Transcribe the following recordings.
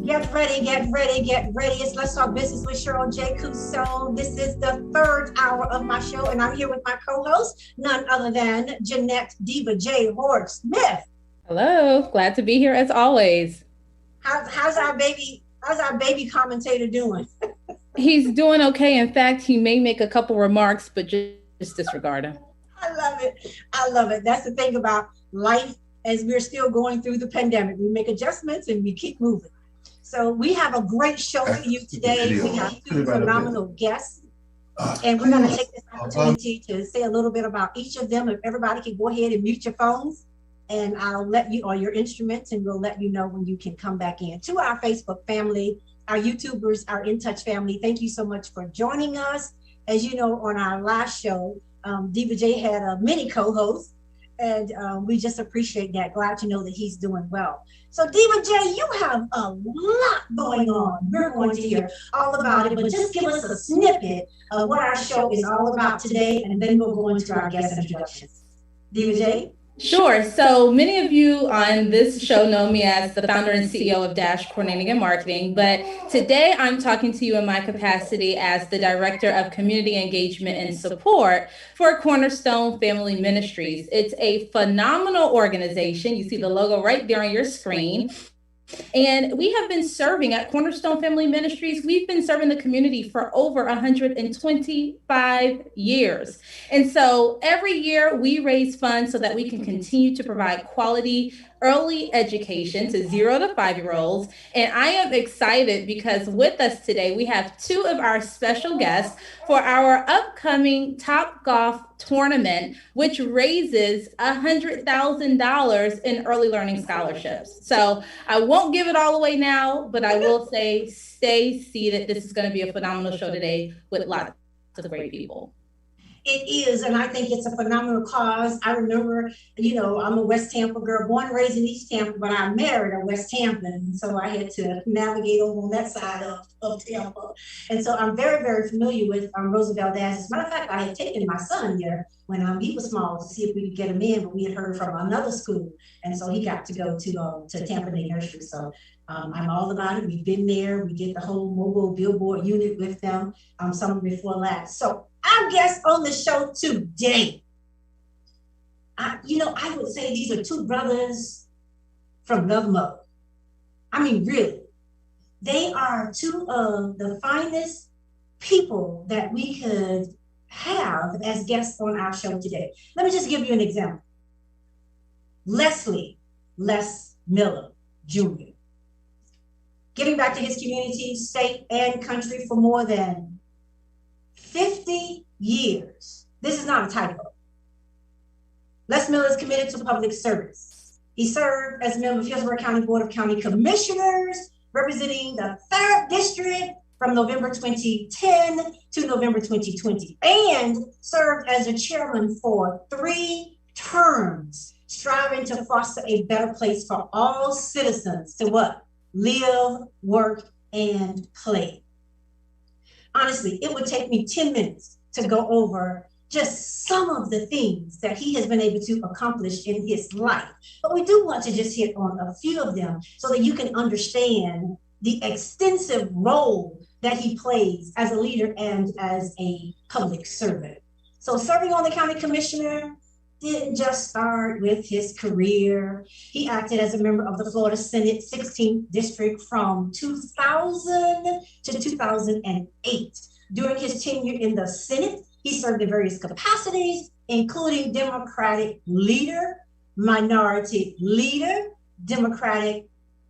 Get ready, get ready, get ready. It's Let's Talk Business with Cheryl J. Cusone. This is the third hour of my show, and I'm here with my co-host, none other than Jeanette Diva J. Horde Smith. Hello, glad to be here as always. How's our baby? How's our baby commentator doing? He's doing okay. In fact, he may make a couple remarks, but just disregard him. I love it. I love it. That's the thing about life as we're still going through the pandemic. We make adjustments and we keep moving. So we have a great show for you today. We have two phenomenal guests, and we're going to take this opportunity to say a little bit about each of them. If everybody can go ahead and mute your phones, and I'll let you, or your instruments, and we'll let you know when you can come back in. To our Facebook family, our YouTubers, our In Touch family, thank you so much for joining us. As you know, on our last show, Diva J had a mini co-host, and we just appreciate that. Glad to know that he's doing well. So Diva J, you have a lot going on. We're going to hear all about it, but just give us a snippet of what our show is all about today, and then we'll go into our guest introductions. Diva J? Sure. So many of you on this show know me as the founder and CEO of Dash Coordinating and Marketing, but today I'm talking to you in my capacity as the Director of Community Engagement and Support for Cornerstone Family Ministries. It's a phenomenal organization. You see the logo right there on your screen. And we have been serving at Cornerstone Family Ministries. We've been serving the community for over 125 years. And so every year we raise funds so that we can continue to provide quality early education to 0 to 5-year-olds. And I am excited because with us today, we have two of our special guests for our upcoming Top Golf tournament, which raises $100,000 in early learning scholarships. So I won't give it all away now, but I will say stay seated. This is going to be a phenomenal show today with lots of great people. It is, and I think it's a phenomenal cause. I remember, I'm a West Tampa girl, born and raised in East Tampa, but I married a West Tampan, so I had to navigate over on that side of Tampa. And so I'm very, very familiar with Roosevelt Dance. As a matter of fact, I had taken my son there when he was small to see if we could get him in, but we had heard from another school, and so he got to go to Tampa Bay Nursery. So I'm all about it. We've been there. We did the whole mobile billboard unit with them summer before last. So our guests on the show today, I would say these are two brothers from Love Mode. I mean, really, they are two of the finest people that we could have as guests on our show today. Let me just give you an example. Lesley, Les Miller Jr., giving back to his community, state, and country for more than 50 years. This is not a typo. Les Miller is committed to public service. He served as a member of Hillsborough County Board of County Commissioners, representing the 3rd District from November 2010 to November 2020, and served as a chairman for 3 terms, striving to foster a better place for all citizens to what? Live, work, and play. Honestly, it would take me 10 minutes to go over just some of the things that he has been able to accomplish in his life. But we do want to just hit on a few of them so that you can understand the extensive role that he plays as a leader and as a public servant. So serving on the county commissioner didn't just start with his career. He acted as a member of the Florida Senate 16th District from 2000 to 2008. During his tenure in the Senate, he served in various capacities, including Democratic leader, minority leader, Democratic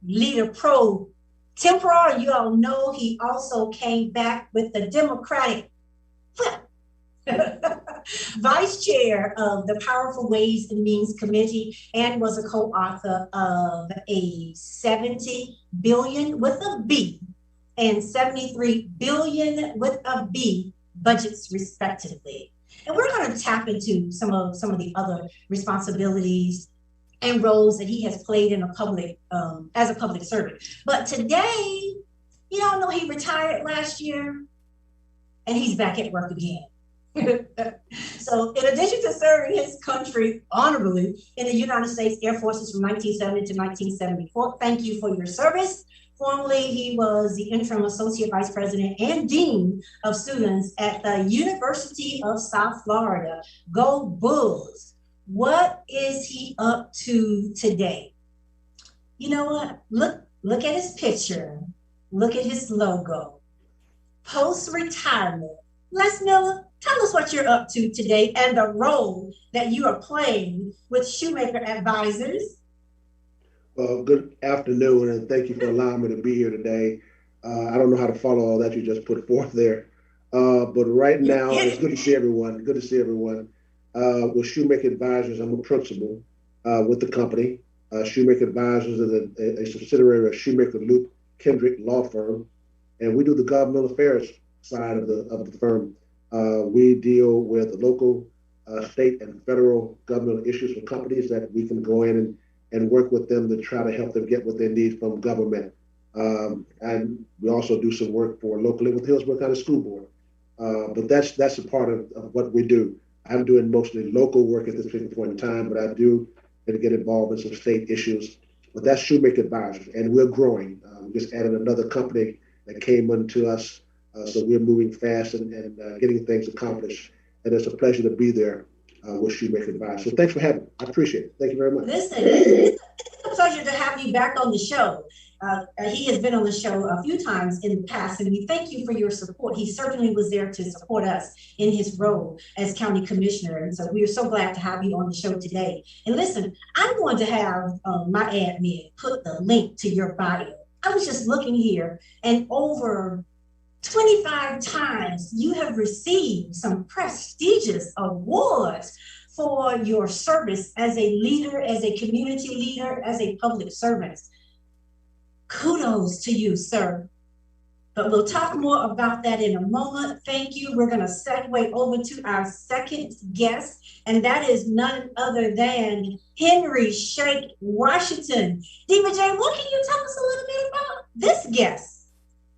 leader pro tempore. You all know he also came back with the Democratic whip. Vice chair of the Powerful Ways and Means Committee, and was a co-author of a 70 billion with a B and 73 billion with a B budgets respectively. And we're going to tap into some of the other responsibilities and roles that he has played in a public as a public servant. But today, you all know he retired last year and he's back at work again. So in addition to serving his country honorably in the United States Air Forces from 1970 to 1974, thank you for your service Formerly, he was the interim associate vice president and dean of students at the University of South Florida. Go Bulls. What is he up to today? You know what? Look at his picture. Look at his logo. Post-retirement. Les Miller, tell us what you're up to today and the role that you are playing with Shumaker Advisors. Well, good afternoon, and thank you for allowing me to be here today. I don't know how to follow all that you just put forth there, but right now it's good to see everyone. Good to see everyone. With Shumaker Advisors, I'm a principal with the company. Shumaker Advisors is a subsidiary of Shumaker Luke Kendrick Law Firm, and we do the government affairs side of the firm. We deal with local, state, and federal governmental issues for companies that we can go in and work with them to try to help them get what they need from government. And we also do some work for locally with Hillsborough County School Board. But that's a part of what we do. I'm doing mostly local work at this particular point in time, but I do get involved in some state issues. But that's Shumaker Advisors, and we're growing. We just added another company that came into us. So we're moving fast and getting things accomplished. And it's a pleasure to be there with Shumaker Advisors. So thanks for having me. I appreciate it. Thank you very much. Listen, it's a pleasure to have you back on the show. He has been on the show a few times in the past, and we thank you for your support. He certainly was there to support us in his role as county commissioner. And so we are so glad to have you on the show today. And listen, I'm going to have my admin put the link to your bio. I was just looking here, and over 25 times you have received some prestigious awards for your service as a leader, as a community leader, as a public servant. Kudos to you, sir. But we'll talk more about that in a moment. Thank you. We're going to segue over to our second guest, and that is none other than Henry Shake Washington. Diva J, what can you tell us a little bit about this guest?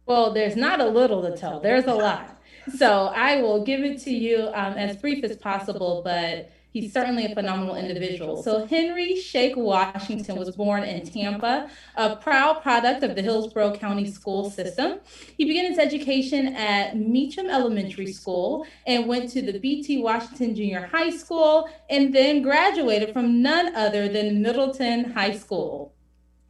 Well, there's not a little to tell. There's a lot. So I will give it to you as brief as possible, but he's certainly a phenomenal individual. So Henry Shake Washington was born in Tampa, a proud product of the Hillsborough County school system. He began his education at Meacham Elementary School and went to the B.T. Washington Junior High School, and then graduated from none other than Middleton High School.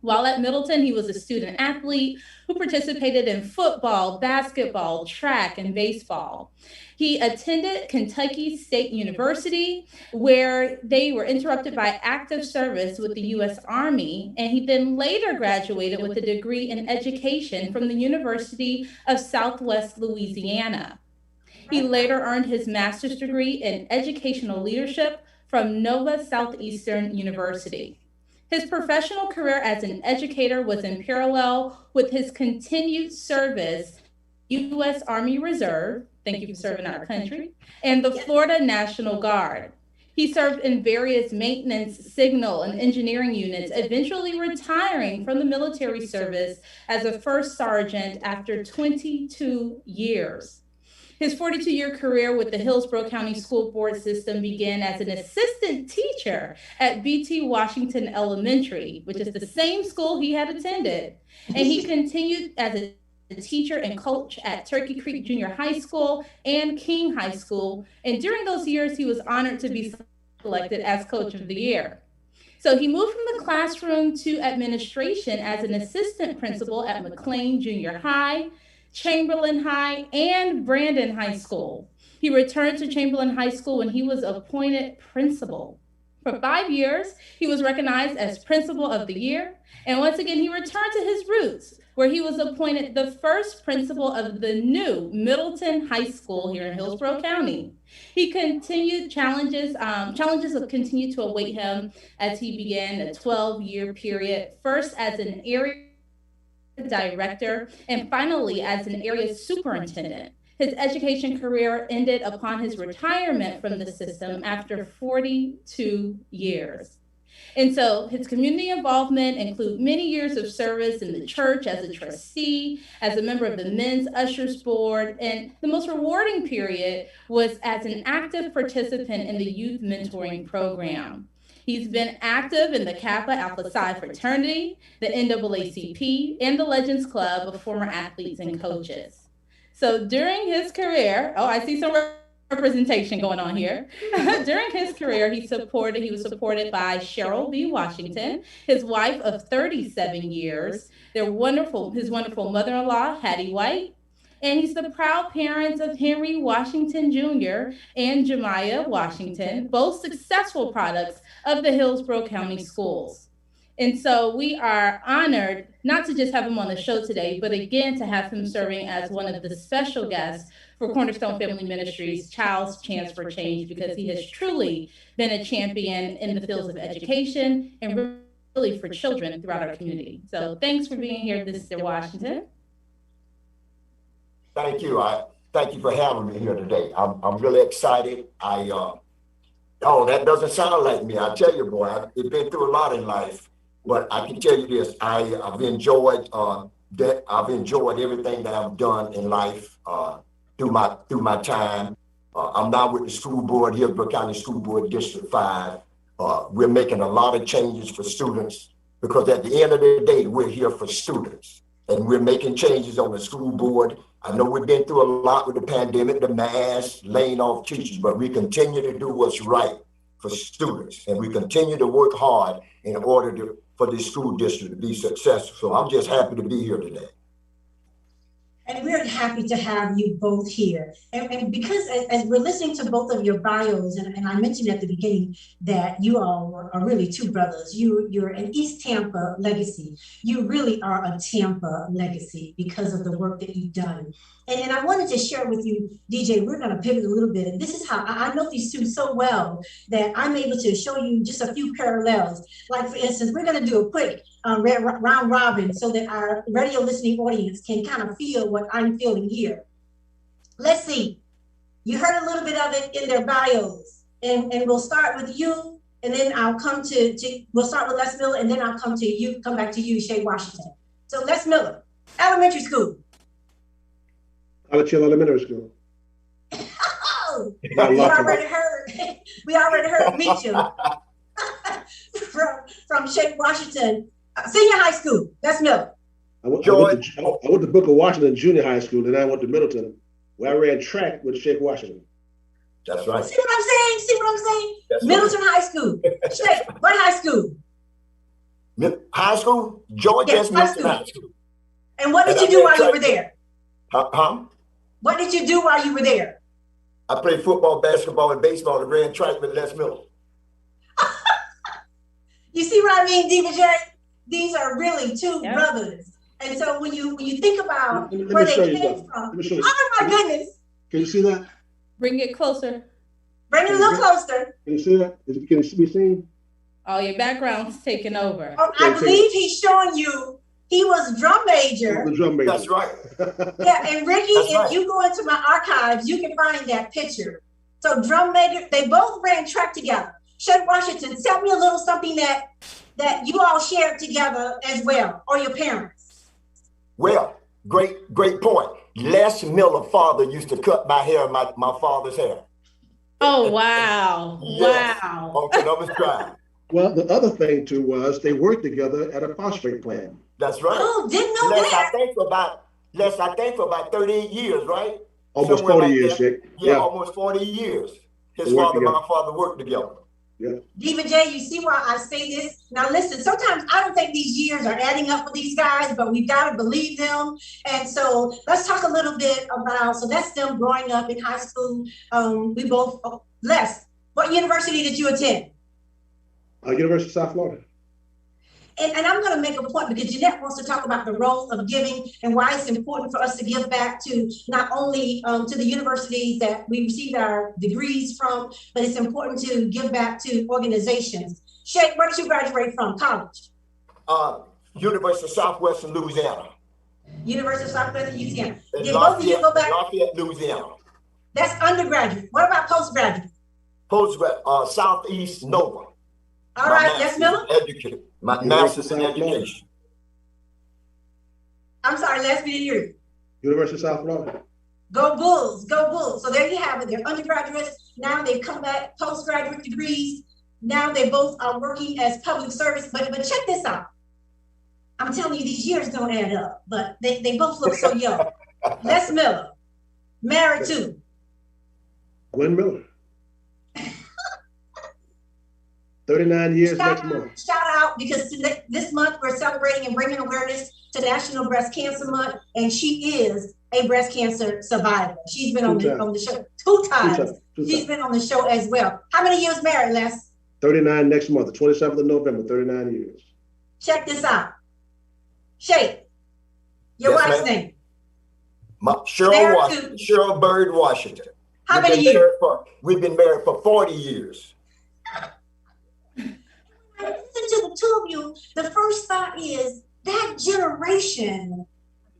While at Middleton, he was a student athlete who participated in football, basketball, track, and baseball. He attended Kentucky State University, where they were interrupted by active service with the U.S. Army, and he then later graduated with a degree in education from the University of Southwest Louisiana. He later earned his master's degree in educational leadership from Nova Southeastern University. His professional career as an educator was in parallel with his continued service, U.S. Army Reserve, thank you for serving our country, and the Florida National Guard. He served in various maintenance, signal, and engineering units, eventually retiring from the military service as a first sergeant after 22 years. His 42-year career with the Hillsborough County School Board system began as an assistant teacher at B.T. Washington Elementary, which is the same school he had attended. And he continued as a teacher and coach at Turkey Creek Junior High School and King High School. And during those years, he was honored to be selected as Coach of the Year. So he moved from the classroom to administration as an assistant principal at McLean Junior High, Chamberlain High, and Brandon High School. He returned to Chamberlain High School when he was appointed principal. For 5 years, he was recognized as Principal of the Year, and once again, he returned to his roots, where he was appointed the first principal of the new Middleton High School here in Hillsborough County. He continued challenges have continued to await him as he began a 12-year period, first as an area director, and finally as an area superintendent. His education career ended upon his retirement from the system after 42 years. And so his community involvement include many years of service in the church as a trustee, as a member of the Men's Ushers Board, and the most rewarding period was as an active participant in the youth mentoring program. He's been active in the Kappa Alpha Psi fraternity, the NAACP, and the Legends Club of former athletes and coaches. So during his career, I see some representation going on here. During his career, he was supported by Cheryl B. Washington, his wife of 37 years, his wonderful mother-in-law, Hattie White, and he's the proud parent of Henry Washington Jr. and Jemiah Washington, both successful products of the Hillsborough County Schools. And so we are honored not to just have him on the show today, but again to have him serving as one of the special guests for Cornerstone Family Ministries Child's Chance for Change, because he has truly been a champion in the fields of education and really for children throughout our community. So thanks for being here, Mr. Washington. Thank you. Thank you for having me here today. I'm really excited. That doesn't sound like me. I tell you, boy, I've been through a lot in life, but I can tell you this: I've enjoyed everything that I've done in life through my time. I'm now with the school board, Hillsborough County School Board, District 5. We're making a lot of changes for students, because at the end of the day, we're here for students, and we're making changes on the school board. I know we've been through a lot with the pandemic, the masks, laying off teachers, but we continue to do what's right for students, and we continue to work hard in order for the school district to be successful. So I'm just happy to be here today. And we're happy to have you both here. And because as we're listening to both of your bios, and I mentioned at the beginning that you all are really two brothers. You're an East Tampa legacy. You really are a Tampa legacy because of the work that you've done. And I wanted to share with you, DJ, we're going to pivot a little bit. And this is how I know these two so well that I'm able to show you just a few parallels. Like, for instance, we're going to do a quick round robin so that our radio listening audience can kind of feel what I'm feeling here. Let's see. You heard a little bit of it in their bios. And we'll start with you, and then I'll come we'll start with Les Miller, and then I'll come back to you, Shay Washington. So Les Miller, elementary school. College Hill Elementary School. Oh, we already heard Mitchell from Shay Washington. Senior high school. That's Miller. I went to Booker Washington Junior High School, then I went to Middleton, where I ran track with Shay Washington. That's right. See what I'm saying? That's Middleton right. High School. Shay, what high school? High school? Georgia's Middleton High School. And what did you do while you were there? Huh? What did you do while you were there? I played football, basketball, and baseball and ran track with Les Miller. You see what I mean, Diva J? These are really two brothers. And so when you think about where they came from, oh my goodness. Can you see that? Bring it closer. Bring it a little closer. Can you see that? Can it be seen? Oh, your background's taking over. Oh, I believe he's showing you he was drum major. The drum major. That's right. Yeah, and Ricky, if you go into my archives, you can find that picture. So drum major, they both ran track together. Shay Washington, tell me a little something that you all shared together as well, or your parents. Well, great point. Les Miller father used to cut my hair, my father's hair. Oh, wow. Yes, wow. on Columbus Drive. Well, the other thing too was they worked together at a phosphate plant. That's right. Oh, didn't know Les, that. I think for about 38 years, right? Almost Somewhere 40 like years, Jake. Yeah, almost 40 years. His father and my father worked together. Yeah. Diva J, you see why I say this? Now listen, sometimes I don't think these years are adding up for these guys, but we've got to believe them. And so let's talk a little bit about, so that's them growing up in high school. We both, Les, what university did you attend? University of South Florida. And I'm going to make a point because Jeanette wants to talk about the role of giving and why it's important for us to give back to not only to the universities that we received our degrees from, but it's important to give back to organizations. Shay, where did you graduate from, college? University of Southwestern Louisiana. University of Southwestern Louisiana. Did Lafayette, both of you go back? Lafayette, Louisiana. That's undergraduate. What about postgraduate? Postgraduate, Southeast Nova. All right, Les Miller? My master's in education. I'm sorry, Les, we didn't hear you. University of South Florida. Go Bulls, go Bulls. So there you have it. They're undergraduates. Now they've come back, postgraduate degrees. Now they both are working as public service, but check this out. I'm telling you, these years don't add up, but they both look so young. Les Miller, married to Gwen Miller. 39 years next month. Shout out, because this month we're celebrating and bringing awareness to National Breast Cancer Month, and she is a breast cancer survivor. She's been on the show two times. She's been on the show as well. How many years married, Les? 39 next month, the 27th of November, 39 years. Check this out. Shay, your wife's name? Cheryl Bird Washington. How many years? We've been married for 40 years. Listen to the two of you. The first thought is that generation,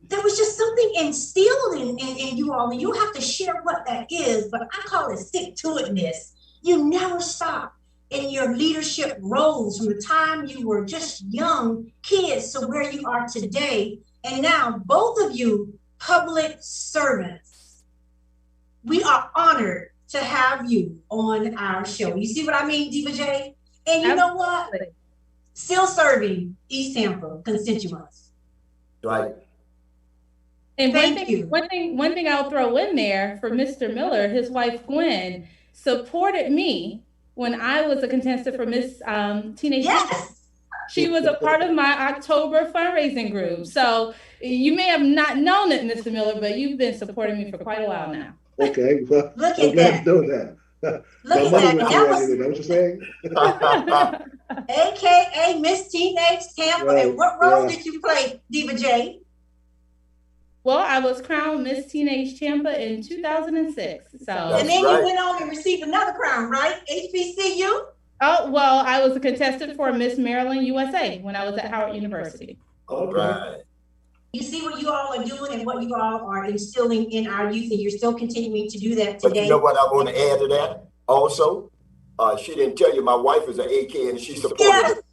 there was just something instilled in you all, and you have to share what that is, but I call it stick-to-itness. You never stop in your leadership roles from the time you were just young kids to where you are today. And now both of you public servants. We are honored to have you on our show. You see what I mean, Diva J? And you know what? Still serving East Tampa constituents. Right. And one thing I'll throw in there for Mr. Miller, his wife Gwen supported me when I was a contestant for Miss Teenage. Yes. She was a part of my October fundraising group. So you may have not known it, Mr. Miller, but you've been supporting me for quite a while now. Okay, well, Look I'm at glad that. to know that. Look at that. That was what you're saying? AKA Miss Teenage Tampa. Right, And what role did you play, Diva J? Well, I was crowned Miss Teenage Tampa in 2006. So. And then you went on and received another crown, right? HBCU? Oh, well, I was a contestant for Miss Maryland USA when I was at Howard University. All right. You see what you all are doing and what you all are instilling in our youth, and you're still continuing to do that today. But you know what I want to add to that also? She didn't tell you my wife is an AK and she supported it.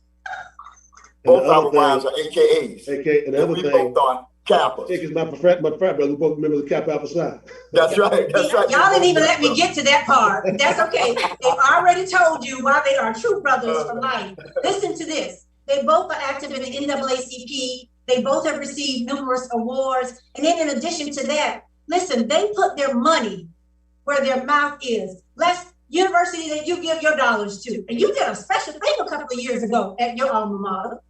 Both our wives are AKAs. And the other we thing, both are Kappas. Is my frat brother, we both members of Kappa Alpha Psi. That's right. That's right. Y'all didn't even let me get to that part. That's okay. They've already told you why they are true brothers for life. Listen to this. They both are active in the NAACP. They both have received numerous awards. And then in addition to that, listen, they put their money where their mouth is. Less university that you give your dollars to. And you did a special thing a couple of years ago at your alma mater.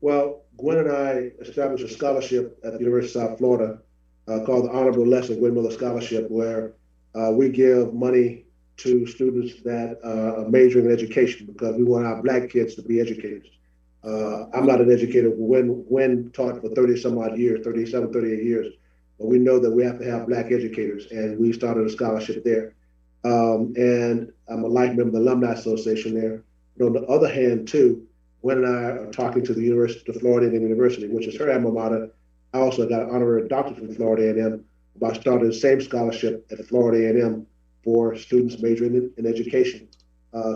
Well, Gwen and I established a scholarship at the University of South Florida called the Honorable Lesley Gwen Miller Scholarship, where we give money to students that are majoring in education because we want our Black kids to be educators. I'm not an educator. Gwen taught for 30 some odd years, 37, 38 years, but we know that we have to have Black educators, and we started a scholarship there. And I'm a life member of the Alumni Association there. But on the other hand, too, Gwen and I are talking to the University of Florida A&M University, which is her alma mater. I also got an honorary doctorate from Florida A&M about starting the same scholarship at Florida A&M for students majoring in education.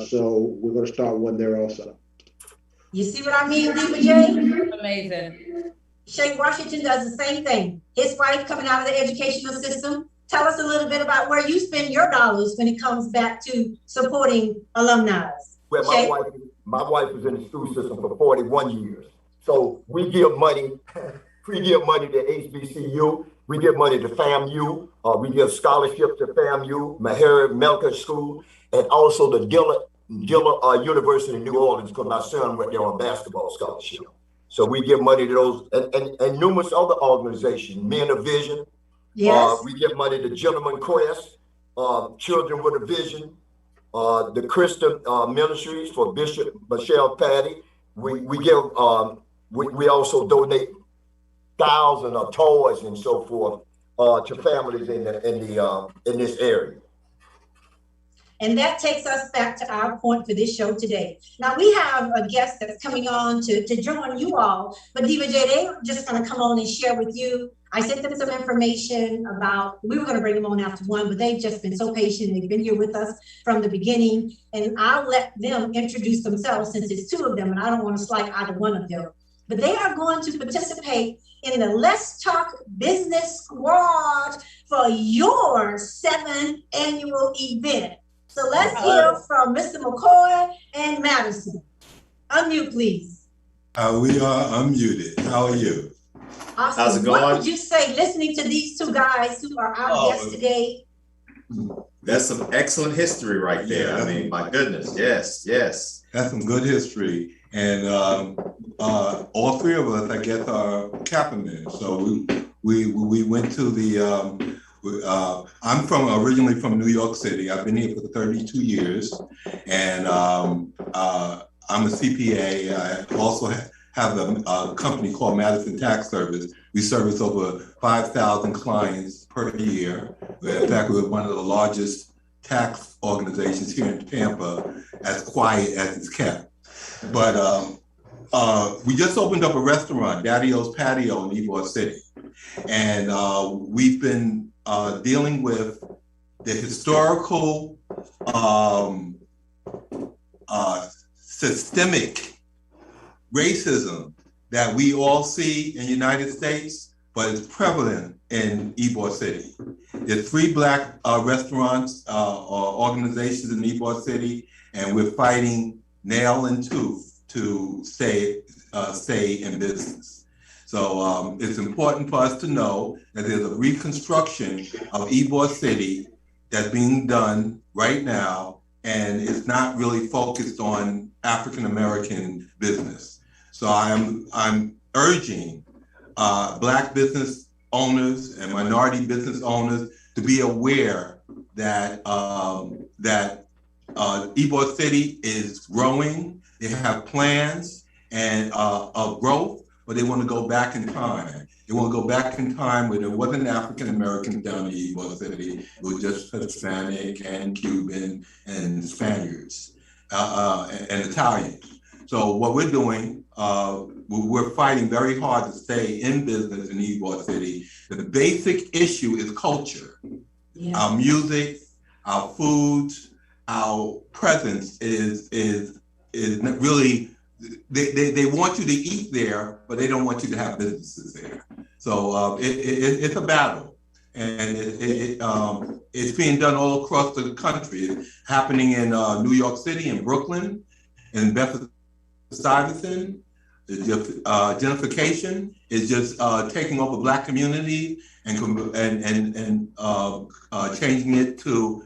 So we're going to start one there also. You see what I mean, Diva J? Amazing. Shay Washington does the same thing. His wife coming out of the educational system. Tell us a little bit about where you spend your dollars when it comes back to supporting alumni. Well, my wife was in the school system for 41 years. So we give money to HBCU, we give money to FAMU, we give scholarships to FAMU, Meharry Melker School, and also the Dillard University in New Orleans, because my son went there on a basketball scholarship. So we give money to those and numerous other organizations, Men of Vision. Yes. We give money to Gentleman Quest, Children with a Vision, the Christian Ministries for Bishop Michelle Patty. We give we also donate thousands of toys and so forth to families in this area. And that takes us back to our point for this show today. Now we have a guest that's coming on to join you all, but Diva J, they're just going to come on and share with you. I sent them some information about, we were going to bring them on after one, but they've just been so patient. They've been here with us from the beginning, and I'll let them introduce themselves since it's two of them, and I don't want to slight either one of them. But they are going to participate in the Let's Talk Business Squad for your 7th annual event. So let's hear from Mr. McCoy and Madison. Unmute, please. We are unmuted. How are you? Awesome. How's it going? What would you say listening to these two guys who are our guests today? That's some excellent history right there. Yeah. I mean, my goodness. Yes, yes. That's some good history. And all three of us, I guess, are Kappamen. So we went to the, I'm originally from New York City. I've been here for 32 years. And I'm a CPA. I also have a company called Madison Tax Service. We service over 5,000 clients per year. In fact, we're one of the largest tax organizations here in Tampa, as quiet as it's kept. But we just opened up a restaurant, Daddy-O's Patio in Ybor City. And we've been dealing with the historical systemic racism that we all see in the United States, but it's prevalent in Ybor City. There's 3 Black restaurants or organizations in Ybor City, and we're fighting nail and tooth to stay in business. So it's important for us to know that there's a reconstruction of Ybor City that's being done right now, and it's not really focused on African American business. So I'm urging Black business owners and minority business owners to be aware that Ybor City is growing. They have plans and of growth, but they want to go back in time. They want to go back in time where there wasn't African Americans down in Ybor City. It was just Hispanic and Cuban and Spaniards and Italians. So what we're doing, we're fighting very hard to stay in business in Ybor City. The basic issue is culture. Yeah. Our music, our foods, our presence is really, they want you to eat there, but they don't want you to have businesses there. So it's a battle. And it's being done all across the country. It's happening in New York City, in Brooklyn, in Bedford-Stuyvesant. Gentrification is just taking over Black community and changing it to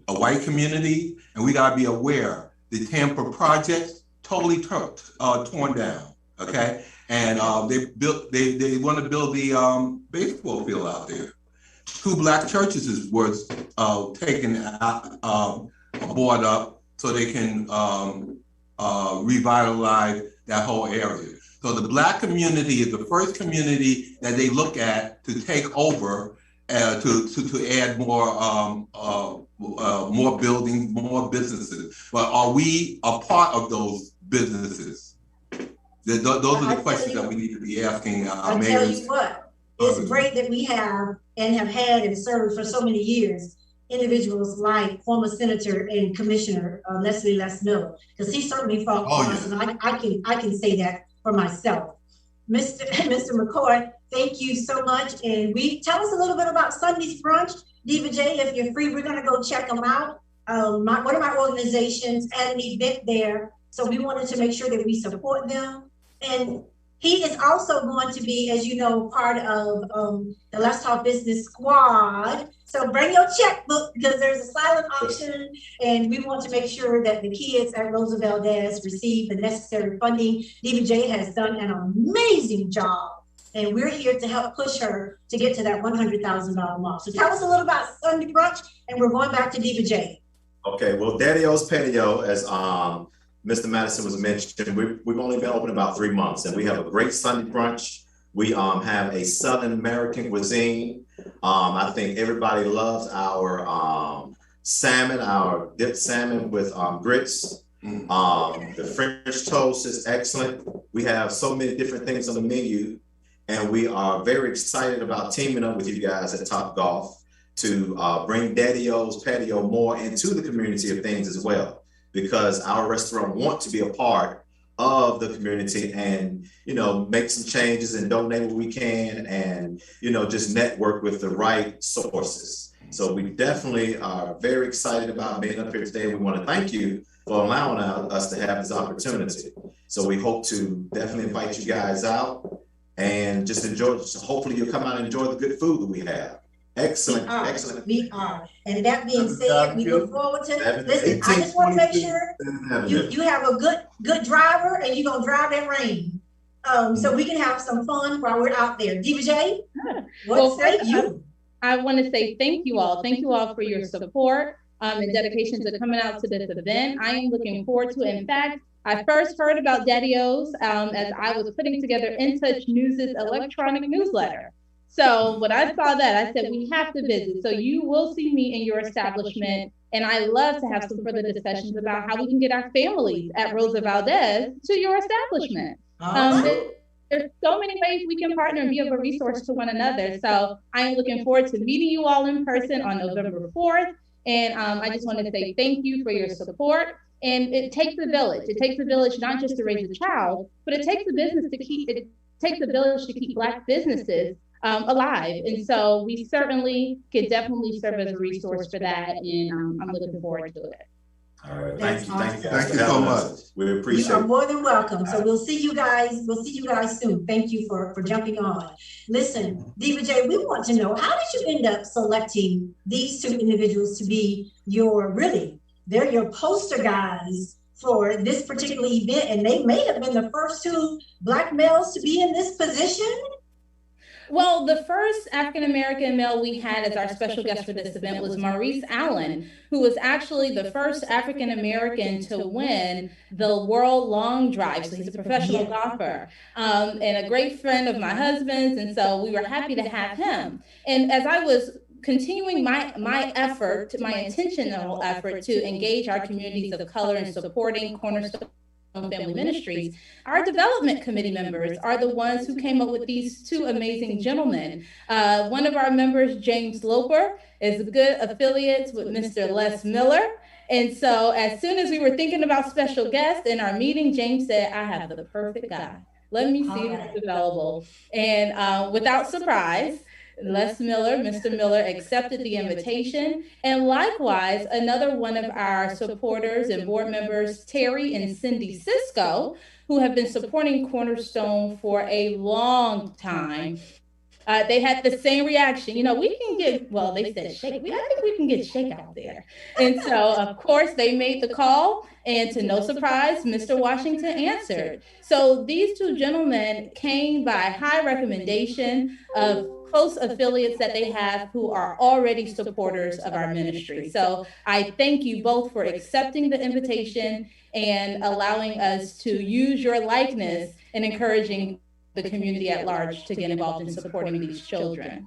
a white community. And we gotta be aware the Tampa projects totally torn down. Okay, and they want to build the baseball field out there. 2 Black churches was taken board up so they can revitalize that whole area. So the Black community is the first community that they look at to take over, to add more buildings, more businesses. But are we a part of those businesses? Those are the questions that we need to be asking our mayors. I'll tell you what, it's great that we have and have had and served for so many years individuals like former Senator and Commissioner Lesley Miller, because he certainly fought for us, and I can say that for myself. Mr. McCoy, thank you so much. And tell us a little bit about Sunday's brunch. Diva J, if you're free, we're gonna go check them out. One of my organizations had an event there, so we wanted to make sure that we support them. And he is also going to be, as you know, part of the Let's Talk Business Squad. So bring your checkbook, because there's a silent auction, and we want to make sure that the kids at Roosevelt Dash receive the necessary funding. Diva J has done an amazing job, and we're here to help push her to get to that $100,000 mark. So tell us a little about Sunday brunch, and we're going back to Diva J. Okay, well, Daddy-O's Patio, as Mr. Madison was mentioning, we've only been open about 3 months, and we have a great Sunday brunch. We have a Southern American cuisine. I think everybody loves our salmon, our dipped salmon with grits. The French toast is excellent. We have so many different things on the menu, and we are very excited about teaming up with you guys at Top Golf to bring Daddy-O's Patio more into the community of things as well, because our restaurant wants to be a part of the community and, you know, make some changes and donate what we can and, you know, just network with the right sources. So we definitely are very excited about being up here today. We want to thank you for allowing us to have this opportunity. So we hope to definitely invite you guys out and just enjoy. So hopefully you'll come out and enjoy the good food that we have. Excellent, excellent. We are. And that being said, we look forward to, listen, I just want to make sure you have a good driver and you're going to drive that rain. So we can have some fun while we're out there. DJ, what say you? I want to say thank you all. Thank you all for your support and dedication to coming out to this event. I am looking forward to it. In fact, I first heard about Daddy-O's as I was putting together In Touch News' electronic newsletter. So when I saw that, I said, we have to visit. So you will see me in your establishment. And I love to have some further discussions about how we can get our families at Rosa Valdez to your establishment. There's so many ways we can partner and be of a resource to one another. So I am looking forward to meeting you all in person on November 4th. And I just want to say thank you for your support. And it takes a village. It takes a village not just to raise a child, but it takes a village to keep Black businesses alive. And so we certainly could definitely serve as a resource for that. And I'm looking forward to it. All right. That's Thank you. awesome. Thank you so much. We appreciate it. You are more than welcome. So we'll see you guys. We'll see you guys soon. Thank you for jumping on. Listen, Diva J, we want to know, how did you end up selecting these two individuals to be they're your poster guys for this particular event, and they may have been the first two Black males to be in this position? Well, the first African-American male we had as our special guest for this event was Maurice Allen, who was actually the first African-American to win the World Long Drive. So he's a professional golfer and a great friend of my husband's. And so we were happy to have him. And as I was continuing my intentional effort to engage our communities of color in supporting Cornerstone Family Ministries, our development committee members are the ones who came up with these two amazing gentlemen. One of our members, James Loper, is a good affiliate with Mr. Les Miller. And so as soon as we were thinking about special guests in our meeting, James said, I have the perfect guy. Let me see if it's available. And without surprise, Les Miller, Mr. Miller, accepted the invitation. And likewise, another one of our supporters and board members, Terry and Cindy Cisco, who have been supporting Cornerstone for a long time. They had the same reaction. You know, we can get, well, they said shake. I think we can get shake out there. And so, of course, they made the call. And to no surprise, Mr. Washington answered. So these two gentlemen came by high recommendation of close affiliates that they have who are already supporters of our ministry. So I thank you both for accepting the invitation and allowing us to use your likeness and encouraging the community at large to get involved in supporting these children.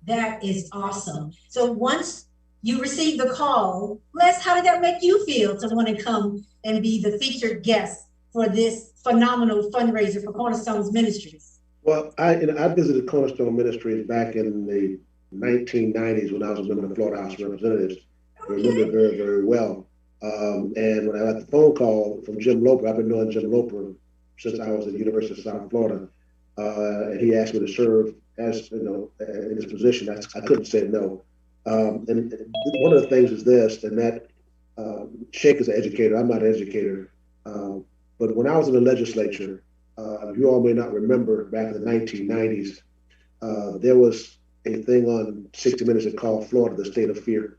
That is awesome. So once you received the call, Les, how did that make you feel to want to come and be the featured guest for this phenomenal fundraiser for Cornerstone's Ministries? Well, I visited Cornerstone Ministries back in the 1990s when I was a member of the Florida House of Representatives. I remember it very, very well. And when I got the phone call from Jim Loper, I've been knowing Jim Loper since I was at the University of South Florida. And he asked me to serve as, in this position. I couldn't say no. And one of the things is this, and that Shake is an educator. I'm not an educator. But when I was in the legislature, you all may not remember back in the 1990s, there was a thing on 60 Minutes that called Florida the state of fear,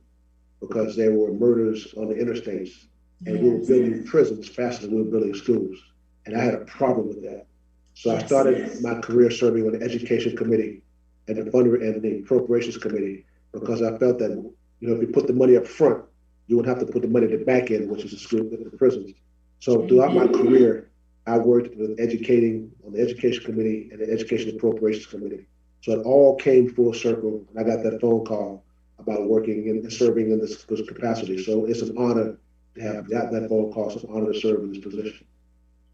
because there were murders on the interstates, and we were building prisons faster than we were building schools. And I had a problem with that. So I started my career serving on the Education Committee and the Appropriations Committee, because I felt that, if you put the money up front, you would have to put the money at the back end, which is the school, the prisons. So throughout my career, I worked with educating on the Education Committee and the Education Appropriations Committee. So it all came full circle, and I got that phone call about working and serving in this capacity. So it's an honor to have got that phone call. It's an honor to serve in this position.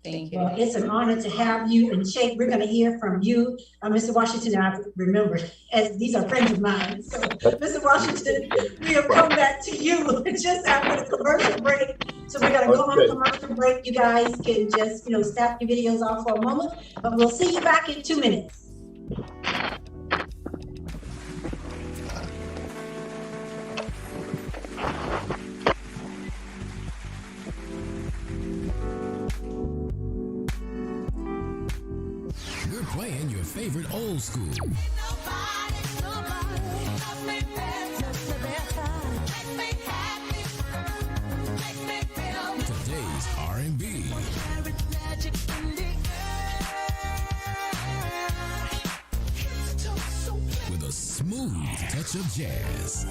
Thank you. Well, it's an honor to have you and Shake. We're going to hear from you, Mr. Washington. I remember, as these are friends of mine. So, Mr. Washington, we'll come back to you just after the commercial break. So we're going to go on a commercial break. You guys can just, stop your videos off for a moment, but we'll see you back in 2 minutes. We're playing your favorite old school. Today's R&B. With a smooth touch of jazz.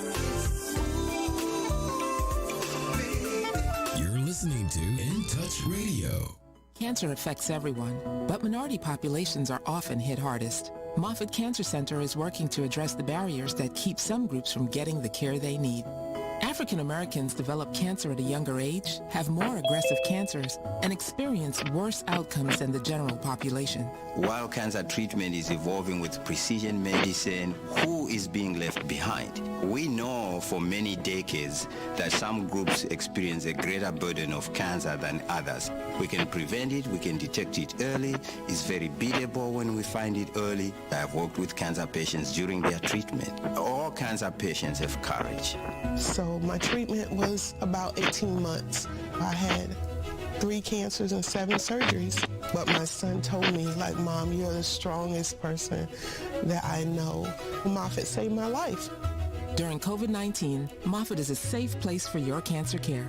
You're listening to In Touch Radio. Cancer affects everyone, but minority populations are often hit hardest. Moffitt Cancer Center is working to address the barriers that keep some groups from getting the care they need. African Americans develop cancer at a younger age, have more aggressive cancers, and experience worse outcomes than the general population. While cancer treatment is evolving with precision medicine, who is being left behind? We know for many decades that some groups experience a greater burden of cancer than others. We can prevent it, we can detect it early. It's very beatable when we find it early. I have worked with cancer patients during their treatment. All cancer patients have courage. So my treatment was about 18 months. I had 3 cancers and 7 surgeries. But my son told me, like, Mom, you're the strongest person that I know. Moffitt saved my life. During COVID-19, Moffitt is a safe place for your cancer care.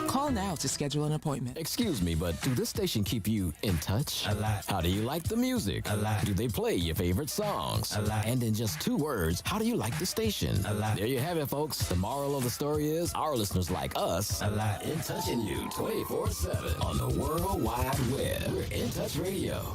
Call now to schedule an appointment. Excuse me, but do this station keep you in touch? A lot. How do you like the music? A lot. Do they play your favorite songs? A lot. And in just 2 words, how do you like the station? A lot. There you have it, folks. The moral of the story is our listeners like us A lot. in touching you 24/7 on the World Wide Web. We're In Touch Radio.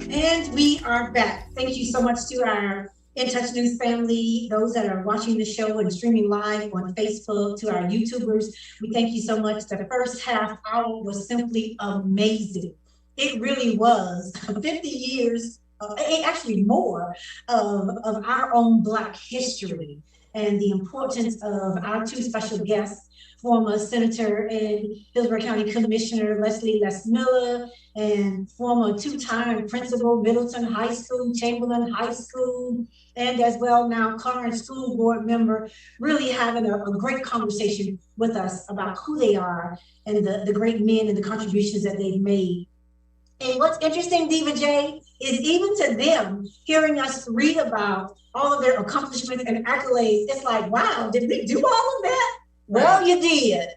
And we are back. Thank you so much to our In Touch News family, those that are watching the show and streaming live on Facebook, to our YouTubers. We thank you so much. The first half hour was simply amazing. It really was 50 years, actually more, of our own Black history and the importance of our 2 special guests, former Senator and Hillsborough County Commissioner Lesley Miller, and former 2-time principal, Middleton High School, Chamberlain High School, and as well now current school board member, really having a great conversation with us about who they are and the great men and the contributions that they've made. And what's interesting, Diva J, is even to them, hearing us read about all of their accomplishments and accolades, it's like, wow, did we do all of that? Well, you did.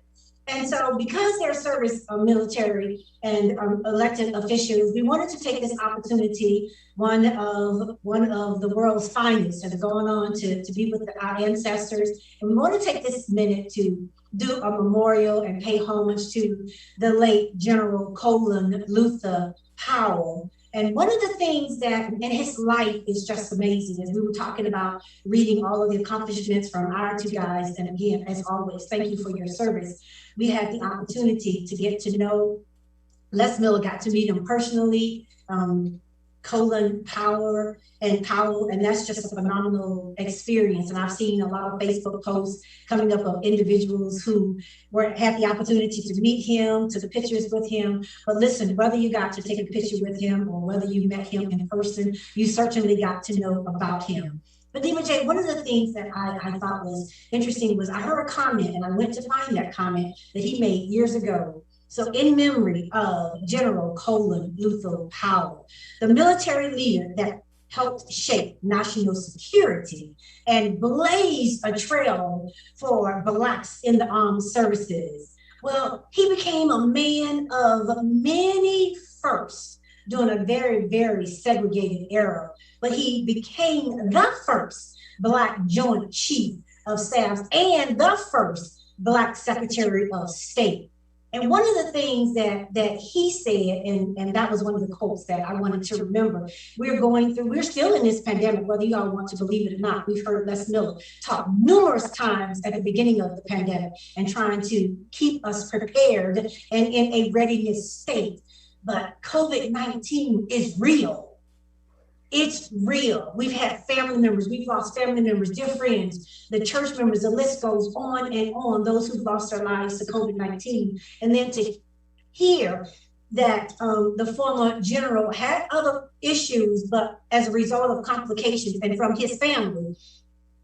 And so because they're service military and elected officials, we wanted to take this opportunity, one of the world's finest that have gone on to be with our ancestors. And we want to take this minute to do a memorial and pay homage to the late General Colin Luther Powell. And one of the things that in his life is just amazing, as we were talking about reading all of the accomplishments from our 2 guys. And again, as always, thank you for your service. We had the opportunity to get to know Les Miller, got to meet him personally, Colin Powell, and that's just a phenomenal experience. And I've seen a lot of Facebook posts coming up of individuals who had the opportunity to meet him, to the pictures with him. But listen, whether you got to take a picture with him or whether you met him in person, you certainly got to know about him. But Diva J, one of the things that I thought was interesting was I heard a comment, and I went to find that comment that he made years ago. So in memory of General Colin Luther Powell, the military leader that helped shape national security and blaze a trail for Blacks in the armed services. Well, he became a man of many firsts during a very, very segregated era, but he became the first Black Joint Chief of Staff and the first Black Secretary of State. And one of the things that he said, and that was one of the quotes that I wanted to remember, we're still in this pandemic, whether you all want to believe it or not. We've heard Les Miller talk numerous times at the beginning of the pandemic and trying to keep us prepared and in a readiness state. But COVID-19 is real. It's real. We've had family members, we've lost family members, dear friends, the church members, the list goes on and on, those who've lost their lives to COVID-19. And then to hear that the former general had other issues, but as a result of complications and from his family,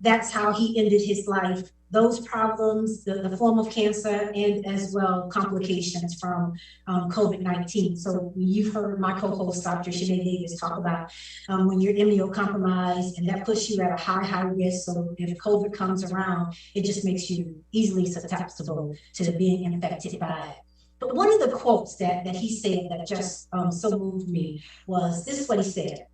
that's how he ended his life. Those problems, the form of cancer, and as well complications from COVID-19. So you've heard my co-host, Dr. Shanae Davis, talk about when you're immunocompromised, and that puts you at a high risk. So if COVID comes around, it just makes you easily susceptible to being infected by it. But one of the quotes that he said that just so moved me was, this is what he said: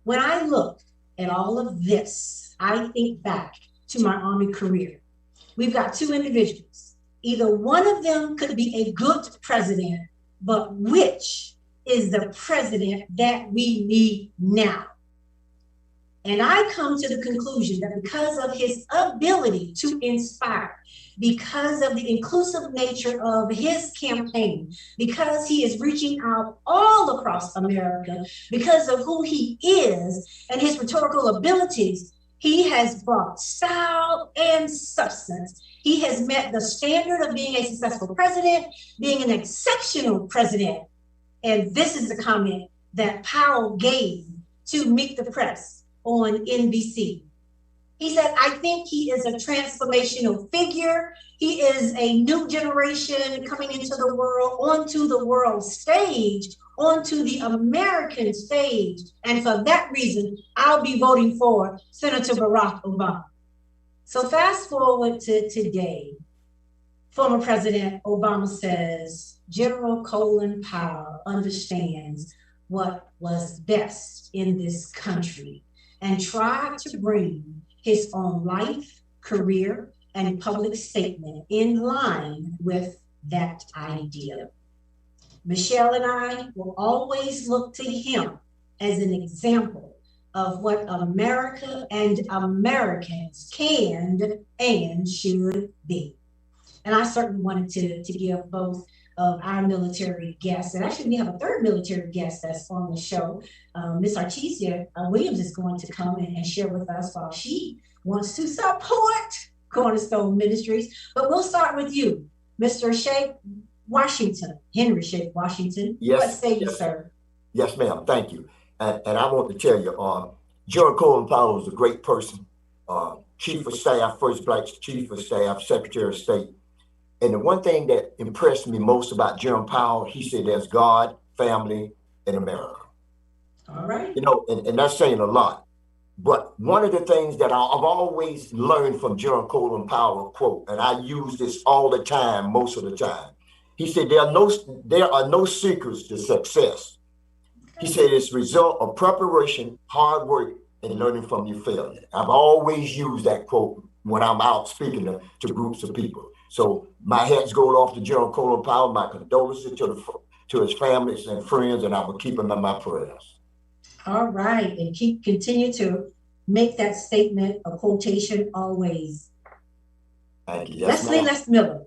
"When I look at all of this, I think back to my Army career. We've got two individuals. Either one of them could be a good president, but which is the president that we need now?" And I come to the conclusion that because of his ability to inspire, because of the inclusive nature of his campaign, because he is reaching out all across America, because of who he is and his rhetorical abilities, he has brought style and substance. He has met the standard of being a successful president, being an exceptional president. And this is the comment that Powell gave to Meet the Press on NBC. He said, "I think he is a transformational figure. He is a new generation coming into the world, onto the world stage, onto the American stage. And for that reason, I'll be voting for Senator Barack Obama." So fast forward to today, former President Obama says General Colin Powell understands what was best in this country and tried to bring his own life, career, and public statement in line with that idea. Michelle and I will always look to him as an example of what America and Americans can and should be. And I certainly wanted to give both of our military guests, and actually we have a third military guest that's on the show. Miss Artesia Williams is going to come and share with us while she wants to support Cornerstone Ministries. But we'll start with you, Mr. Shake Washington, Henry Shake Washington. Yes. What say you, sir? Yes, ma'am. Thank you. And I want to tell you, General Colin Powell is a great person. Chief of Staff, first Black Chief of Staff, Secretary of State. And the one thing that impressed me most about General Powell, he said there's God, family, and America. All right. You know, and that's saying a lot. But one of the things that I've always learned from General Colin Powell, quote, and I use this all the time, most of the time. He said, there are no secrets to success. He said it's a result of preparation, hard work, and learning from your failure. I've always used that quote when I'm out speaking to groups of people. So my hats go off to General Colin Powell, my condolences to his families and friends, and I will keep him in my prayers. All right, and continue to make that statement a quotation always. Thank you. Yes, Lesley Miller.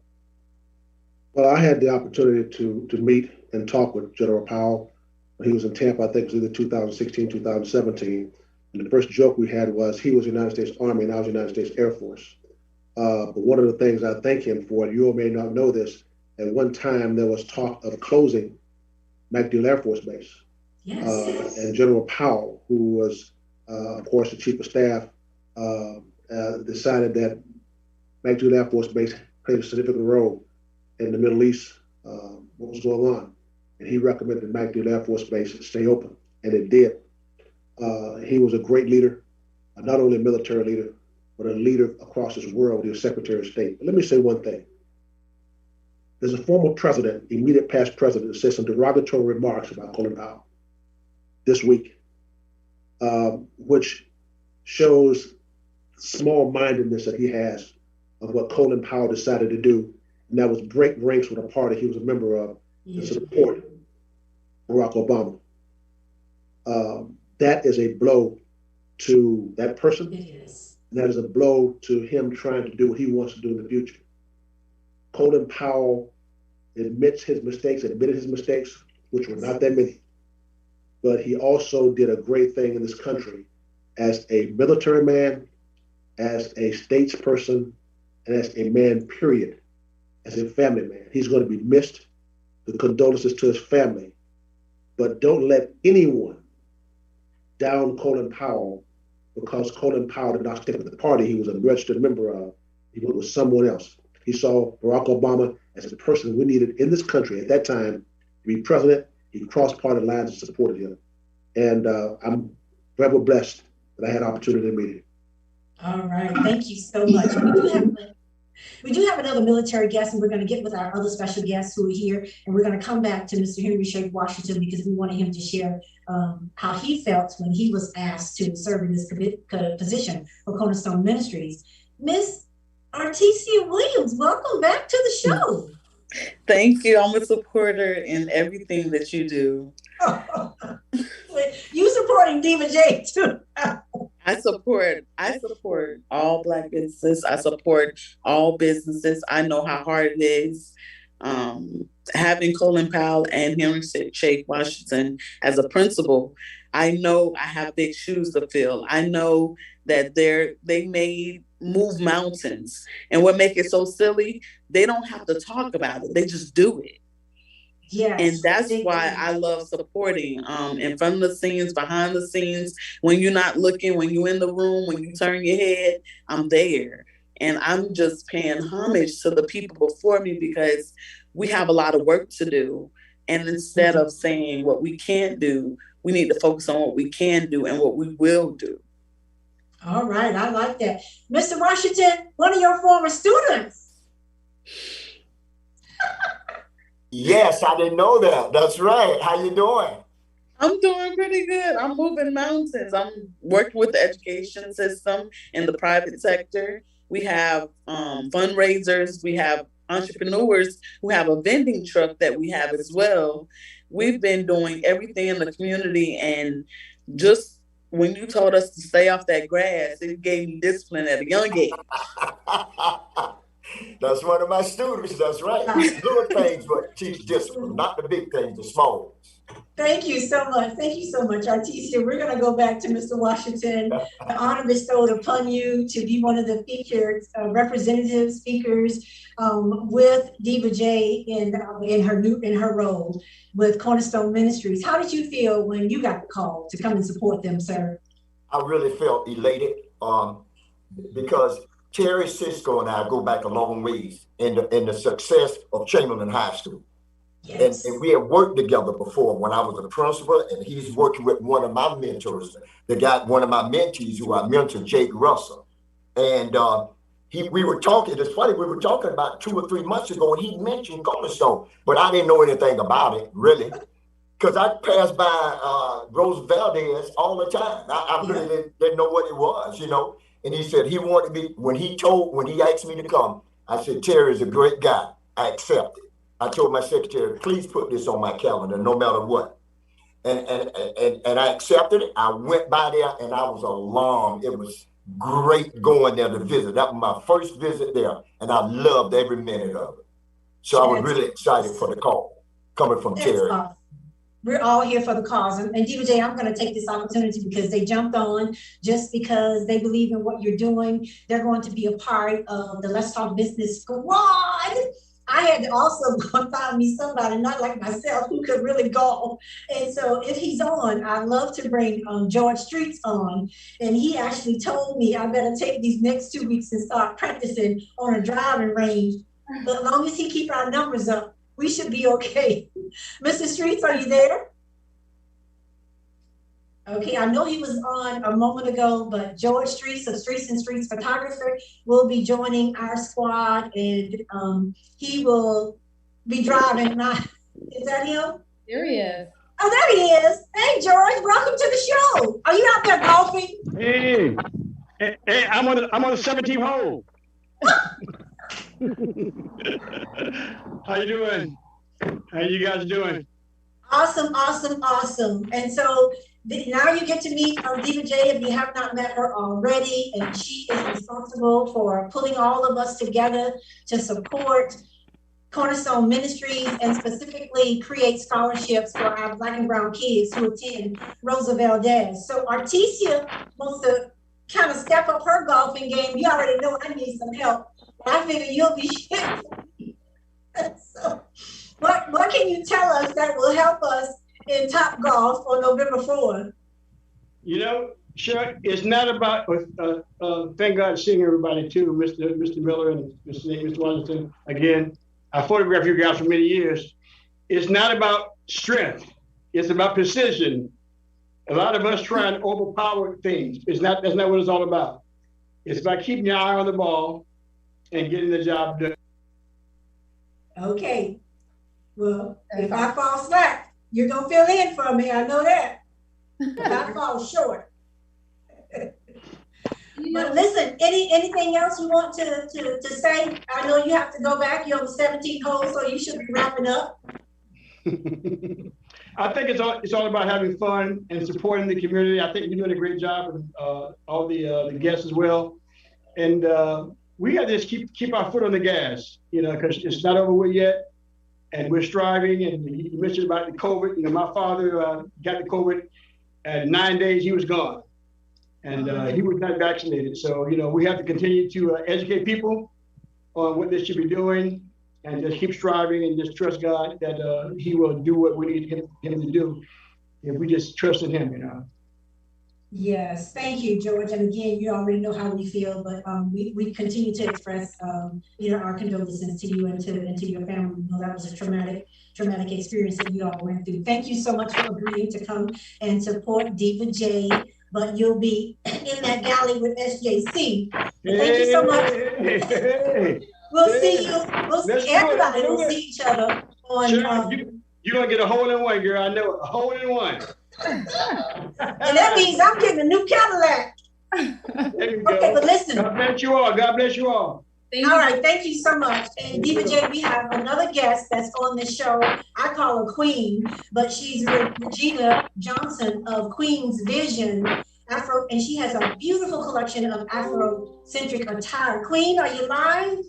Well, I had the opportunity to meet and talk with General Powell when he was in Tampa. I think it was either 2016, 2017. And the first joke we had was he was the United States Army and I was the United States Air Force. But one of the things I thank him for, and you all may not know this, at one time there was talk of closing MacDill Air Force Base. Yes. And General Powell, who was, of course, the Chief of Staff, decided that MacDill Air Force Base played a significant role in the Middle East, what was going on. And he recommended MacDill Air Force Base stay open, and it did. He was a great leader, not only a military leader, but a leader across this world. He was Secretary of State. But let me say one thing. There's a former president, immediate past president, that said some derogatory remarks about Colin Powell this week, which shows small-mindedness that he has of what Colin Powell decided to do and that was break ranks with a party he was a member of to support Barack Obama. That is a blow to that person. It is. And that is a blow to him trying to do what he wants to do in the future. Colin Powell admitted his mistakes, which were not that many. But he also did a great thing in this country as a military man, as a statesperson, and as a man, period, as a family man. He's going to be missed. The condolences to his family. But don't let anyone down Colin Powell because Colin Powell did not stick with the party he was a registered member of. He went with someone else. He saw Barack Obama as the person we needed in this country at that time to be president. He crossed party lines and supported him. And I'm forever blessed that I had an opportunity to meet him. All right, thank you so much. We do have another military guest, and we're going to get with our other special guests who are here, and we're going to come back to Mr. Henry Shake Washington because we wanted him to share how he felt when he was asked to serve in this position for Cornerstone Ministries. Miss Artesia Williams, welcome back to the show. Thank you. I'm a supporter in everything that you do. You supporting Diva J too. I support all Black businesses. I support all businesses. I know how hard it is. Having Colin Powell and Henry Shake Washington as a principal, I know I have big shoes to fill. I know that they may move mountains. And what makes it so silly, they don't have to talk about it. They just do it. Yes, and that's why I love supporting in front of the scenes, behind the scenes, when you're not looking, when you're in the room, when you turn your head, I'm there. And I'm just paying homage to the people before me because we have a lot of work to do. And instead of saying what we can't do, we need to focus on what we can do and what we will do. All right, I like that. Mr. Washington, one of your former students. Yes, I didn't know that. That's right. How you doing? I'm doing pretty good. I'm moving mountains. I'm working with the education system in the private sector. We have fundraisers. We have entrepreneurs who have a vending truck that we have as well. We've been doing everything in the community, and just when you told us to stay off that grass, it gave me discipline at a young age. That's one of my students. That's right. Little things, but teach discipline, not the big things, the small ones. Thank you so much. Thank you so much, Artesia. We're going to go back to Mr. Washington. The honor bestowed upon you to be one of the featured representative speakers with Diva J in her role with Cornerstone Ministries. How did you feel when you got the call to come and support them, sir? I really felt elated because Terry Cisco and I go back a long ways in the success of Chamberlain High School. Yes. And we have worked together before when I was a principal, and he's working with one of my mentors, one of my mentees who I mentored, Jake Russell. And we were talking, it's funny, we were talking about 2 or 3 months ago, and he mentioned Cornerstone, but I didn't know anything about it, really. Because I passed by Rose Valdez all the time. I really didn't know what it was, you know. And he said he wanted me, when he asked me to come, I said, Terry is a great guy. I accept it. I told my secretary, please put this on my calendar, no matter what. And I accepted it. I went by there and I was alarmed. It was great going there to visit. That was my first visit there, and I loved every minute of it. So I was really excited for the call coming from Terry. Awesome. We're all here for the cause. And Diva J, I'm going to take this opportunity because they jumped on just because they believe in what you're doing. They're going to be a part of the Let's Talk Business Squad. I had to also go and find me somebody, not like myself, who could really go. And so if he's on, I'd love to bring George Streets on. And he actually told me I better take these next 2 weeks and start practicing on a driving range. But as long as he keep our numbers up, we should be okay. Mr. Streets, are you there? Okay, I know he was on a moment ago, but George Streets of Streets and Streets Photographer will be joining our squad, and he will be driving. Is that him? There he is. Oh, there he is. Hey, George, welcome to the show. Are you out there golfing? Hey, I'm on the 17th hole. How you doing? How you guys doing? Awesome, awesome, awesome. And so now you get to meet Diva J if you have not met her already. And she is responsible for pulling all of us together to support Cornerstone Ministries and specifically create scholarships for our Black and Brown kids who attend Roosevelt Dash. So Artesia wants to kind of step up her golfing game. You already know I need some help. I figure you'll be so what can you tell us that will help us in Top Golf on November 4th? You know, sure, it's not about, thank God seeing everybody too, Mr. Miller and Mr. Washington. Again, I photographed you guys for many years. It's not about strength. It's about precision. A lot of us try and overpower things. That's not what it's all about. It's about keeping your eye on the ball and getting the job done. Okay. Well, if I fall slack, you're gonna fill in for me. I know that. If I fall short. But listen, anything else you want to say? I know you have to go back. You're on the 17th hole, so you should be wrapping up. I think it's all about having fun and supporting the community. I think you're doing a great job with all the guests as well. And we got to just keep our foot on the gas, you know, because it's not over with yet. And we're striving. And you mentioned about the COVID. You know, my father got the COVID. At 9 days, he was gone. And he was not vaccinated. So, you know, we have to continue to educate people on what they should be doing and just keep striving and just trust God that he will do what we need him to do if we just trust in him, you know. Yes, thank you, George. And again, you already know how we feel, but we continue to express our condolences to you and to your family. You know, that was a traumatic experience that you all went through. Thank you so much for agreeing to come and support Diva J. But you'll be in that galley with SJC. Thank you so much. We'll see you. Everybody will see each other on. Sure, you're gonna get a hole in one, girl. I know it. A hole in one. And that means I'm getting a new Cadillac. There you okay, go. but listen. God bless you all. God bless you all. All right, thank you so much. And Diva J, we have another guest that's on the show. I call her Queen, but she's Regina Johnson of Queen's Vision Afro, and she has a beautiful collection of Afrocentric attire. Queen, are you live?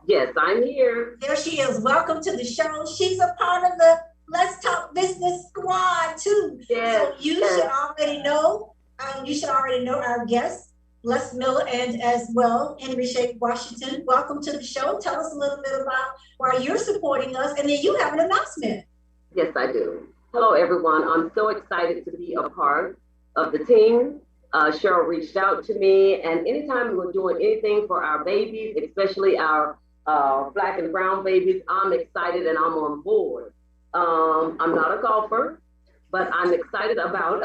Yes, I'm here. There she is. Welcome to the show. She's a part of the Let's Talk Business squad too. Yes, so you should already know. You should already know our guests. Les Miller and as well, Henry Shake Washington. Welcome to the show. Tell us a little bit about why you're supporting us, and then you have an announcement. Yes, I do. Hello, everyone. I'm so excited to be a part of the team. Cheryl reached out to me, and anytime we were doing anything for our babies, especially our Black and brown babies, I'm excited and I'm on board. I'm not a golfer, but I'm excited about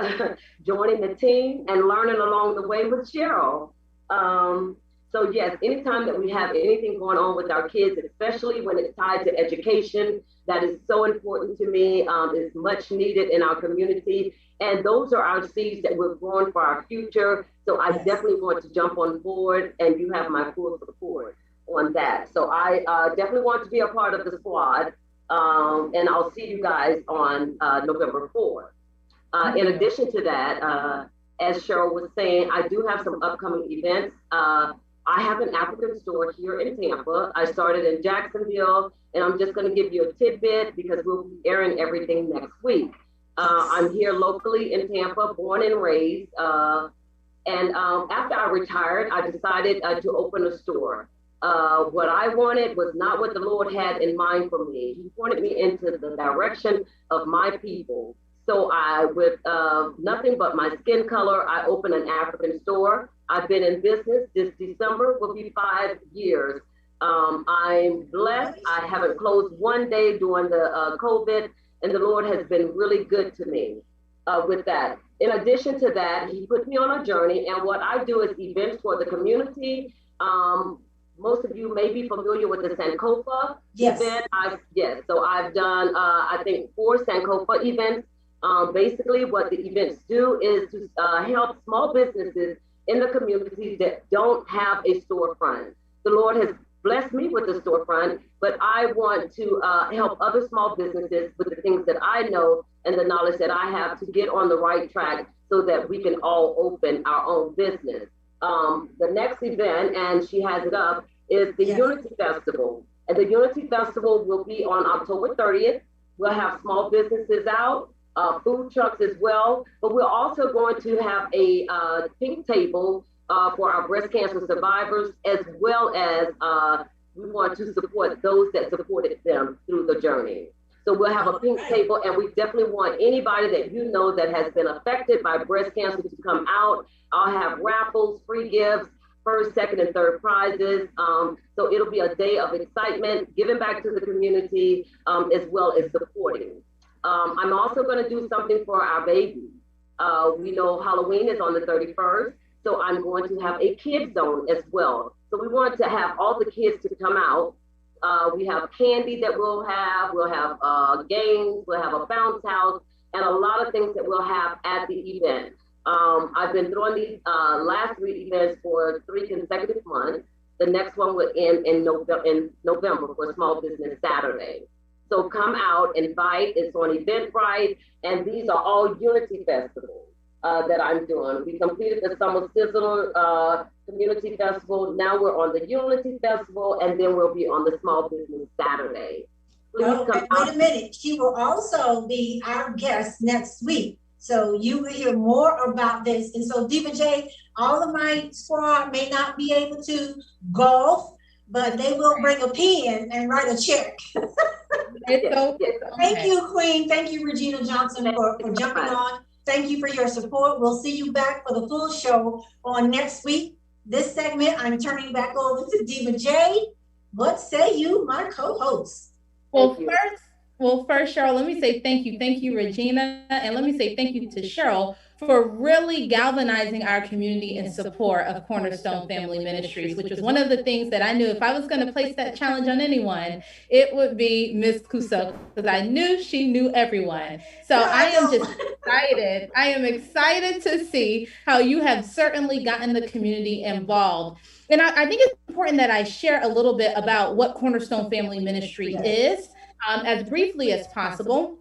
joining the team and learning along the way with Cheryl. So yes, anytime that we have anything going on with our kids, especially when it's tied to education, that is so important to me. It's much needed in our community. And those are our seeds that we're growing for our future. So I definitely want to jump on board, and you have my full support on that. So I definitely want to be a part of the squad. And I'll see you guys on November 4th. In addition to that, as Cheryl was saying, I do have some upcoming events. I have an African store here in Tampa. I started in Jacksonville, and I'm just gonna give you a tidbit because we'll be airing everything next week. I'm here locally in Tampa, born and raised. And after I retired, I decided to open a store. What I wanted was not what the Lord had in mind for me. He pointed me into the direction of my people. So with nothing but my skin color, I opened an African store. I've been in business. This December will be 5 years. I'm blessed. I haven't closed one day during the COVID, and the Lord has been really good to me with that. In addition to that, he put me on a journey, and what I do is events for the community. Most of you may be familiar with the Sankofa event. So I've done, I think, 4 Sankofa events. Basically, what the events do is to help small businesses in the community that don't have a storefront. The Lord has blessed me with a storefront, but I want to help other small businesses with the things that I know and the knowledge that I have to get on the right track so that we can all open our own business. The next event, and she has it up, is the Unity Festival. And the Unity Festival will be on October 30th. We'll have small businesses out, food trucks as well, but we're also going to have a pink table for our breast cancer survivors, as well as we want to support those that supported them through the journey. So we'll have a pink table, and we definitely want anybody that you know that has been affected by breast cancer to come out. I'll have raffles, free gifts, first, second, and third prizes. So it'll be a day of excitement, giving back to the community, as well as supporting. I'm also going to do something for our babies. We know Halloween is on the 31st, so I'm going to have a kids zone as well. So we want to have all the kids to come out. We have candy that we'll have games, we'll have a bounce house, and a lot of things that we'll have at the event. I've been throwing these last 3 events for 3 consecutive months. The next one will end in November for Small Business Saturday. So come out, invite. It's on Eventbrite, and these are all Unity festivals that I'm doing. We completed the Summer Sizzler Community Festival. Now we're on the Unity Festival, and then we'll be on the Small Business Saturday. Well, wait a minute. She will also be our guest next week. So you will hear more about this. And so Diva J, all of my squad may not be able to golf, but they will bring a pen and write a check. Thank you, Queen. Thank you, Regina Johnson, for jumping on. Thank you for your support. We'll see you back for the full show on next week. This segment, I'm turning back over to Diva J. What say you, my co-host? Well, first, Cheryl, let me say thank you. Thank you, Regina. And let me say thank you to Cheryl for really galvanizing our community in support of Cornerstone Family Ministries, which was one of the things that I knew if I was going to place that challenge on anyone, it would be Ms. Cuso, because I knew she knew everyone. So I am just excited. I am excited to see how you have certainly gotten the community involved. And I think it's important that I share a little bit about what Cornerstone Family Ministry is, as briefly as possible.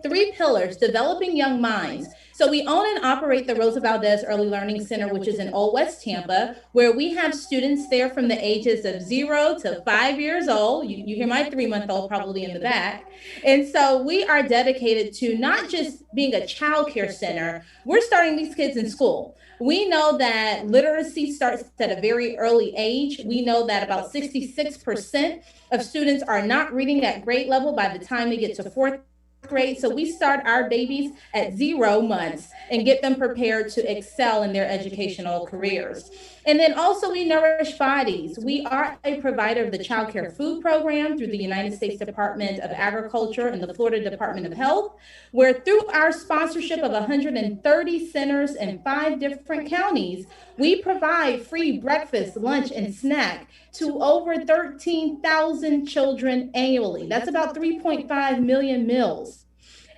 3 pillars: developing young minds. So we own and operate the Rosa Valdez Early Learning Center, which is in Old West Tampa, where we have students there from the ages of 0 to 5 years old. You hear my 3-month-old probably in the back. And so we are dedicated to not just being a child care center, we're starting these kids in school. We know that literacy starts at a very early age. We know that about 66% of students are not reading at grade level by the time they get to 4th grade. So we start our babies at 0 months and get them prepared to excel in their educational careers. And then also we nourish bodies. We are a provider of the Child Care Food Program through the United States Department of Agriculture and the Florida Department of Health, where through our sponsorship of 130 centers in 5 different counties, we provide free breakfast, lunch, and snack to over 13,000 children annually. That's about 3.5 million meals.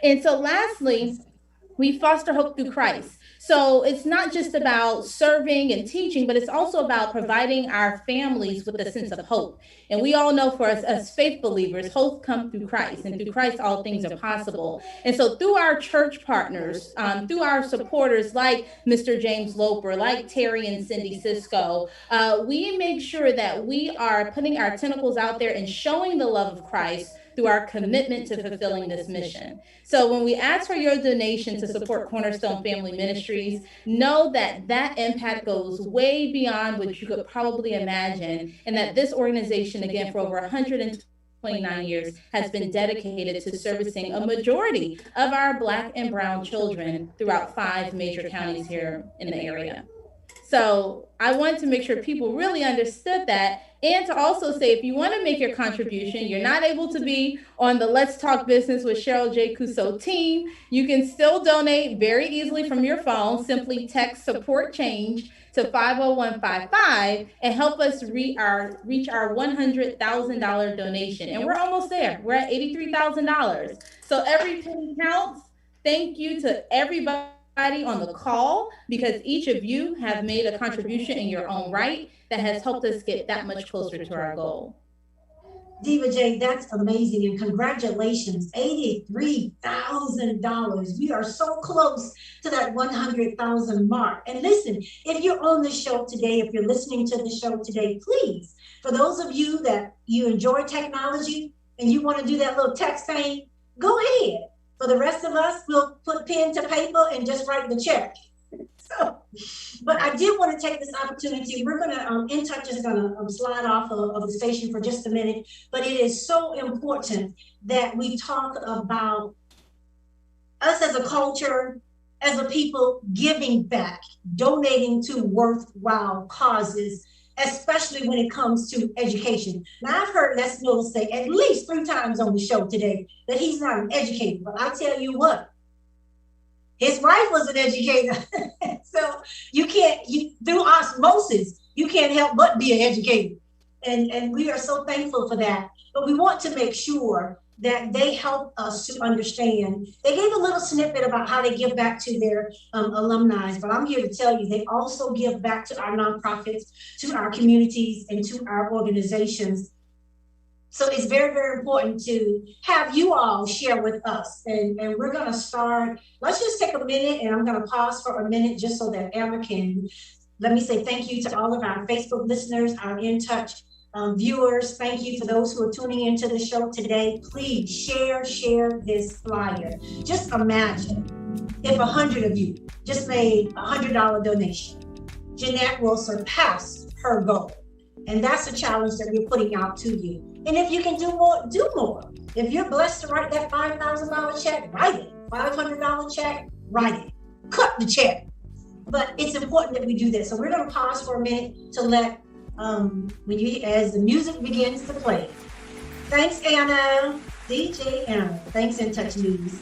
And so lastly, we foster hope through Christ. So it's not just about serving and teaching, but it's also about providing our families with a sense of hope. And we all know for us as faith believers, hope comes through Christ, and through Christ, all things are possible. And so through our church partners, through our supporters like Mr. James Loper, like Terry and Cindy Cisco, we make sure that we are putting our tentacles out there and showing the love of Christ through our commitment to fulfilling this mission. So when we ask for your donation to support Cornerstone Family Ministries, know that that impact goes way beyond what you could probably imagine, and that this organization, again, for over 129 years, has been dedicated to servicing a majority of our Black and brown children throughout 5 major counties here in the area. So I wanted to make sure people really understood that, and to also say, if you want to make your contribution, you're not able to be on the Let's Talk Business with Cheryl J. Cuso team, you can still donate very easily from your phone. Simply text support change to 50155 and help us reach our $100,000 donation. And we're almost there. We're at $83,000. So every penny counts. Thank you to everybody on the call, because each of you have made a contribution in your own right that has helped us get that much closer to our goal. Diva J, that's amazing, and congratulations, $83,000. We are so close to that 100,000 mark. And listen, if you're on the show today, if you're listening to the show today, please, for those of you that you enjoy technology and you want to do that little text thing, go ahead. For the rest of us, we'll put pen to paper and just write the check. So, but I did want to take this opportunity. We're going to, In Touch is going to slide off of the station for just a minute, but it is so important that we talk about us as a culture, as a people, giving back, donating to worthwhile causes, especially when it comes to education. Now, I've heard Lesley say at least 3 times on the show today that he's not an educator, but I tell you what, his wife was an educator. So through osmosis, you can't help but be an educator. And we are so thankful for that. But we want to make sure that they help us to understand. They gave a little snippet about how they give back to their alumni, but I'm here to tell you, they also give back to our nonprofits, to our communities, and to our organizations. So it's very, very important to have you all share with us. And we're going to start. Let's just take a minute, and I'm going to pause for a minute just so that Emma can, let me say thank you to all of our Facebook listeners, our In Touch viewers. Thank you for those who are tuning into the show today. Please share this flyer. Just imagine if 100 of you just made a $100 donation. Jeanette will surpass her goal. And that's a challenge that we're putting out to you. And if you can do more, do more. If you're blessed to write that $5,000 check, write it. $500 check, write it. Cut the check. But it's important that we do this. So we're going to pause for a minute to let, as the music begins to play. Thanks, Anna. DJ Anna. Thanks, In Touch News.